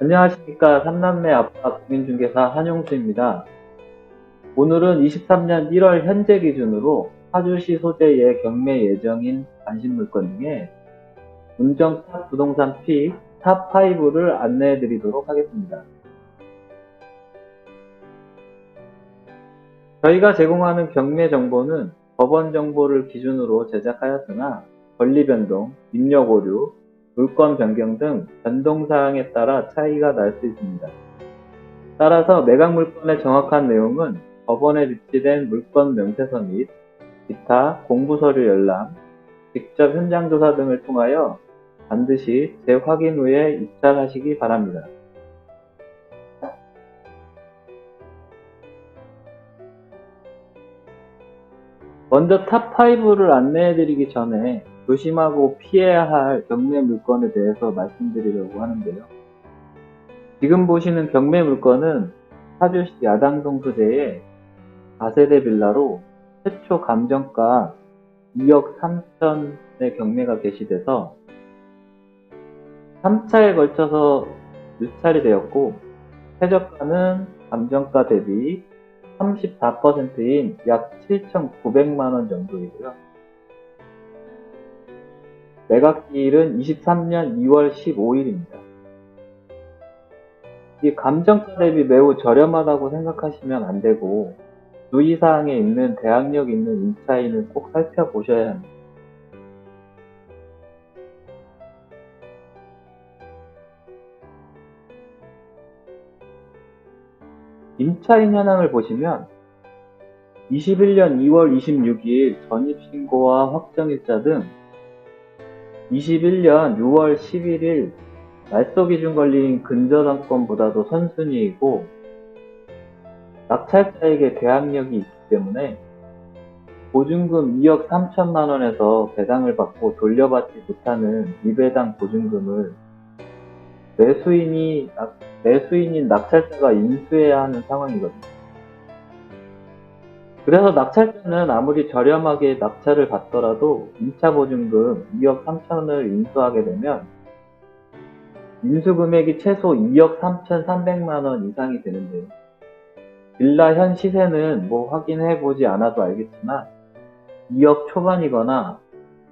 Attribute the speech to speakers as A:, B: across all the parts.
A: 안녕하십니까. 삼남매 아빠 공인중개사 한용수입니다. 오늘은 23년 1월 현재 기준으로 파주시 소재의 경매 예정인 관심물건 중에 운정 탑 부동산 픽 탑5를 안내해 드리도록 하겠습니다. 저희가 제공하는 경매 정보는 법원 정보를 기준으로 제작하였으나 권리 변동, 입력 오류, 물권 변경 등 변동사항에 따라 차이가 날 수 있습니다. 따라서 매각 물건의 정확한 내용은 법원에 비치된 물건 명세서 및 기타 공부서류 열람, 직접 현장 조사 등을 통하여 반드시 재확인 후에 입찰하시기 바랍니다. 먼저 탑5를 안내해드리기 전에 조심하고 피해야 할 경매 물건에 대해서 말씀드리려고 하는데요. 지금 보시는 경매 물건은 파주시 야당동 소재의 4세대 빌라로 최초 감정가 2억 3천의 경매가 개시돼서 3차에 걸쳐서 유찰이 되었고, 최저가는 감정가 대비 34%인 약 7,900만원 정도이고요. 매각기일은 23년 2월 15일입니다. 이 감정가 대비 매우 저렴하다고 생각하시면 안되고, 주의사항에 있는 대항력 있는 임차인을 꼭 살펴보셔야 합니다. 임차인 현황을 보시면 21년 2월 26일 전입신고와 확정일자 등 21년 6월 11일 날소 기준 걸린 근저당권보다도 선순위이고 낙찰자에게 대항력이 있기 때문에 보증금 2억 3천만원에서 배당을 받고 돌려받지 못하는 미배당 보증금을 매수인인 낙찰자가 인수해야 하는 상황이거든요. 그래서 낙찰자는 아무리 저렴하게 낙찰을 받더라도 임차보증금 2억 3천을 인수하게 되면 인수금액이 최소 2억 3,300만원 이상이 되는데요. 빌라 현 시세는 확인해보지 않아도 알겠지만 2억 초반이거나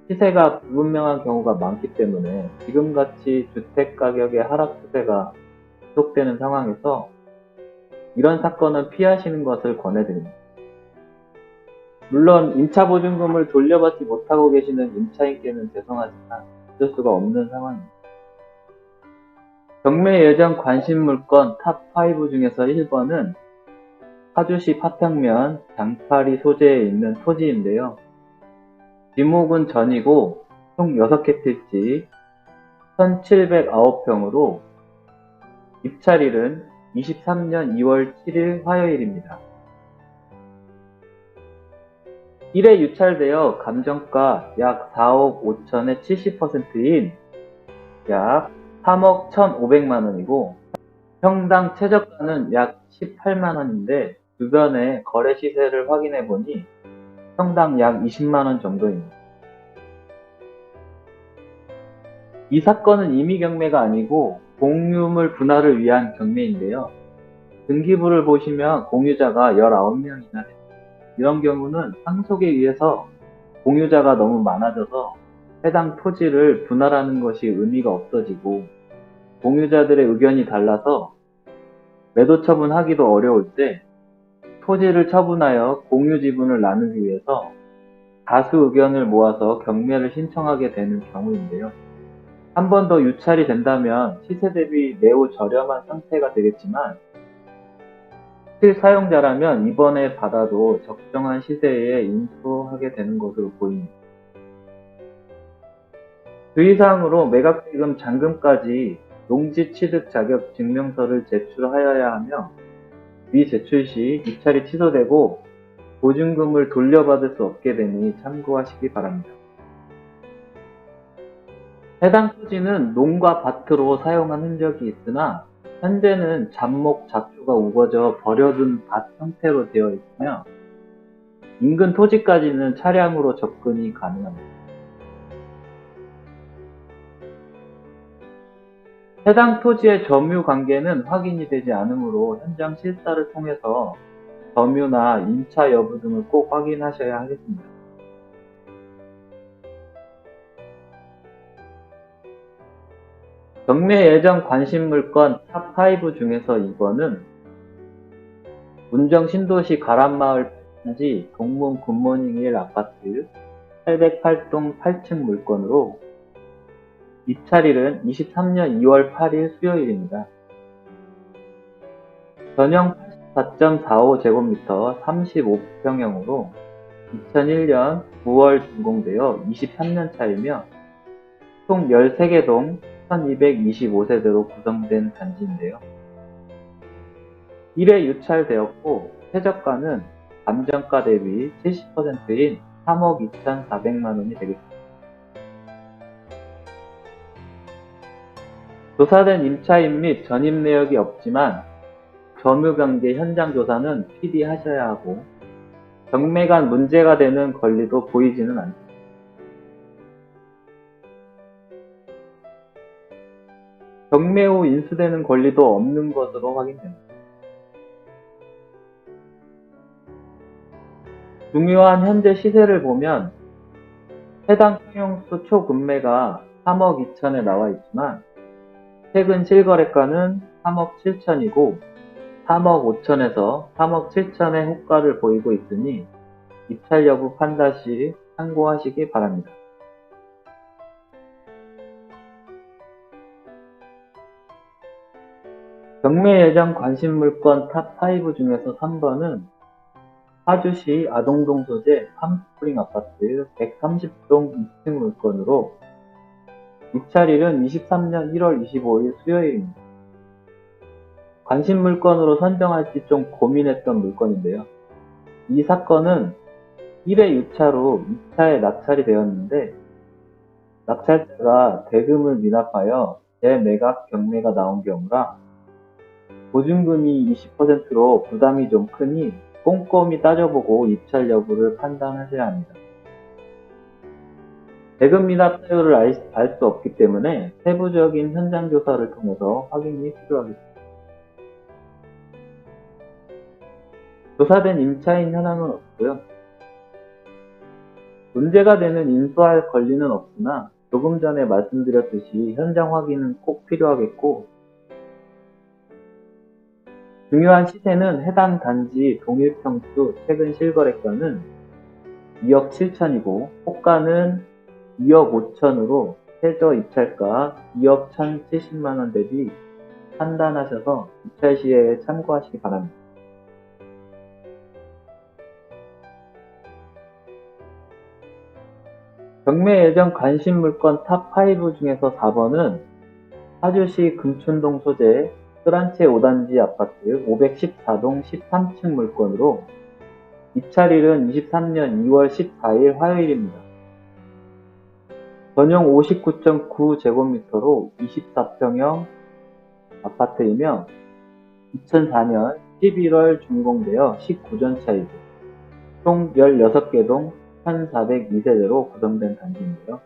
A: 시세가 불분명한 경우가 많기 때문에 지금같이 주택가격의 하락 추세가 지속되는 상황에서 이런 사건은 피하시는 것을 권해드립니다. 물론 임차보증금을 돌려받지 못하고 계시는 임차인께는 죄송하지만 어쩔 수가 없는 상황입니다. 경매 예정 관심물건 탑5 중에서 1번은 파주시 파평면 장파리 소재에 있는 토지인데요. 지목은 전이고 총 6개 필지 1709평으로 입찰일은 23년 2월 7일 화요일입니다. 1회 유찰되어 감정가 약 4억 5천의 70%인 약 3억 1,500만원이고 평당 최저가는 약 18만원인데 주변의 거래 시세를 확인해보니 평당 약 20만원 정도입니다. 이 사건은 임의 경매가 아니고 공유물 분할을 위한 경매인데요. 등기부를 보시면 공유자가 19명이나 됩니다. 이런 경우는 상속에 의해서 공유자가 너무 많아져서 해당 토지를 분할하는 것이 의미가 없어지고 공유자들의 의견이 달라서 매도 처분하기도 어려울 때 토지를 처분하여 공유 지분을 나누기 위해서 다수 의견을 모아서 경매를 신청하게 되는 경우인데요. 한 번 더 유찰이 된다면 시세 대비 매우 저렴한 상태가 되겠지만 실사용자라면 이번에 받아도 적정한 시세에 인수하게 되는 것으로 보입니다. 주의사항으로 매각대금 잔금까지 농지 취득 자격 증명서를 제출하여야 하며 미제출 시 입찰이 취소되고 보증금을 돌려받을 수 없게 되니 참고하시기 바랍니다. 해당 토지는 농과 밭으로 사용한 흔적이 있으나 현재는 잡목, 잡초가 우거져 버려둔 밭 형태로 되어 있으며 인근 토지까지는 차량으로 접근이 가능합니다. 해당 토지의 점유 관계는 확인이 되지 않으므로 현장 실사를 통해서 점유나 임차 여부 등을 꼭 확인하셔야 하겠습니다. 경매 예정 관심 물건 탑5 중에서 2번은 문정 신도시 가란마을 단지 동문 굿모닝 1 아파트 808동 8층 물건으로 입찰일은 23년 2월 8일 수요일입니다. 전용 84.45제곱미터 35평형으로 2001년 9월 준공되어 23년 차이며 총 13개 동 1225세대로 구성된 단지인데요. 1회 유찰되었고 최저가는 감정가 대비 70%인 3억 2,400만원이 되겠습니다. 조사된 임차인 및 전입 내역이 없지만 점유관계 현장 조사는 필히 하셔야 하고 경매간 문제가 되는 권리도 보이지는 않습니다. 경매 후 인수되는 권리도 없는 것으로 확인됩니다. 중요한 현재 시세를 보면 해당 평형수 초급매가 3억 2천에 나와 있지만 최근 실거래가는 3억 7천이고 3억 5천에서 3억 7천의 호가를 보이고 있으니 입찰 여부 판단 시 참고하시기 바랍니다. 경매 예정 관심 물건 탑5 중에서 3번은 파주시 아동동 소재 팜스프링 아파트 130동 2층 물건으로 입찰일은 23년 1월 25일 수요일입니다. 관심 물건으로 선정할지 좀 고민했던 물건인데요. 이 사건은 1회 유찰 후 2차에 낙찰이 되었는데 낙찰자가 대금을 미납하여 재매각 경매가 나온 경우라 보증금이 20%로 부담이 좀 크니 꼼꼼히 따져보고 입찰 여부를 판단하셔야 합니다. 대금 미납 사유를 알 수 없기 때문에 세부적인 현장 조사를 통해서 확인이 필요하겠습니다. 조사된 임차인 현황은 없고요. 문제가 되는 인수할 권리는 없으나 조금 전에 말씀드렸듯이 현장 확인은 꼭 필요하겠고 중요한 시세는 해당 단지 동일평수 최근 실거래가는 2억 7천이고 호가는 2억 5천으로 최저 입찰가 2억 1,070만원 대비 판단하셔서 입찰 시에 참고하시기 바랍니다. 경매 예정 관심 물건 탑5 중에서 4번은 파주시 금춘동 소재 스란체 5단지 아파트 514동 13층 물건으로 입찰일은 23년 2월 14일 화요일입니다. 전용 59.9제곱미터로 24평형 아파트이며 2004년 11월 준공되어 19전 차이고 총 16개 동 1402세대로 구성된 단지인데요.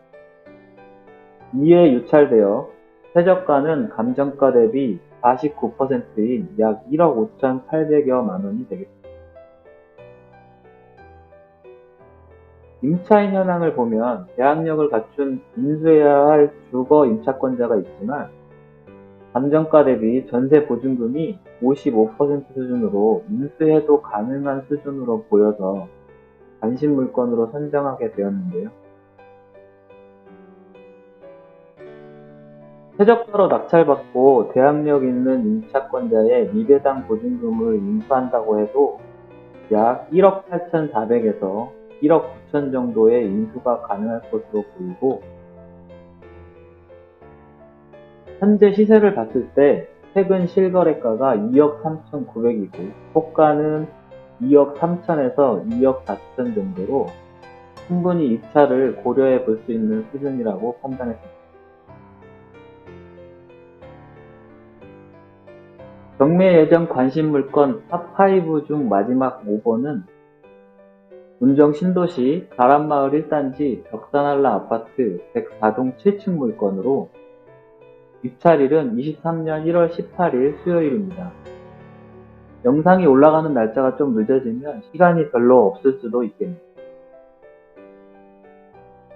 A: 2회 유찰되어 최저가는 감정가 대비 49%인 약 1억 5,800여만원이 되겠습니다. 임차인 현황을 보면 계약력을 갖춘 인수해야 할 주거 임차권자가 있지만 감정가 대비 전세 보증금이 55% 수준으로 인수해도 가능한 수준으로 보여서 관심 물건으로 선정하게 되었는데요. 최저가로 낙찰받고 대항력 있는 임차권자의 미배당 보증금을 인수한다고 해도 약 1억 8,400에서 1억 9천 정도의 인수가 가능할 것으로 보이고 현재 시세를 봤을 때 최근 실거래가가 2억 3,900이고 호가는 2억 3천에서 2억 4천 정도로 충분히 입찰을 고려해 볼 수 있는 수준이라고 판단했습니다. 경매 예정 관심 물건 탑5 중 마지막 5번은 문정 신도시 가란마을 1단지 벽산한라 아파트 104동 7층 물건으로 입찰일은 23년 1월 18일 수요일입니다. 영상이 올라가는 날짜가 좀 늦어지면 시간이 별로 없을 수도 있겠네요.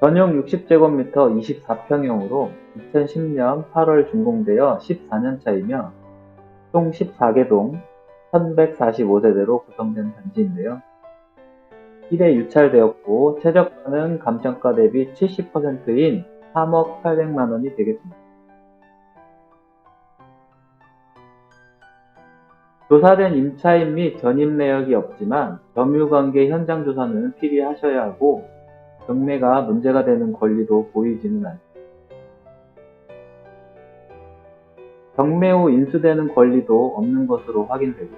A: 전용 60제곱미터 24평형으로 2010년 8월 준공되어 14년차이며 총 14개 동 1145세대로 구성된 단지인데요. 1회 유찰되었고 최저가는 감정가 대비 70%인 3억 800만 원이 되겠습니다. 조사된 임차인 및 전입 내역이 없지만 점유관계 현장 조사는 필히 하셔야 하고 경매가 문제가 되는 권리도 보이지는 않습니다. 경매 후 인수되는 권리도 없는 것으로 확인되고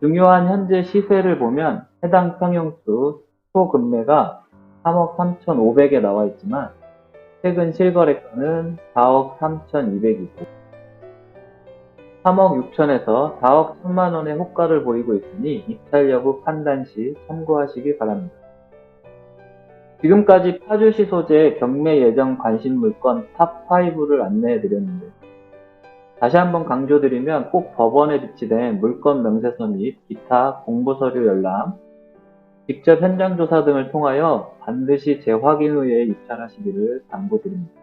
A: 중요한 현재 시세를 보면 해당 평형수 초급매가 3억 3,500에 나와 있지만 최근 실거래가는 4억 3,200이고 3억 6천에서 4억 1천만 원의 호가를 보이고 있으니 입찰 여부 판단 시 참고하시기 바랍니다. 지금까지 파주시 소재 경매 예정 관심 물건 탑5를 안내해 드렸는데 다시 한번 강조드리면 꼭 법원에 비치된 물건 명세서 및 기타 공보서류 열람, 직접 현장 조사 등을 통하여 반드시 재확인 후에 입찰하시기를 당부드립니다.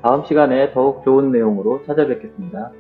A: 다음 시간에 더욱 좋은 내용으로 찾아뵙겠습니다.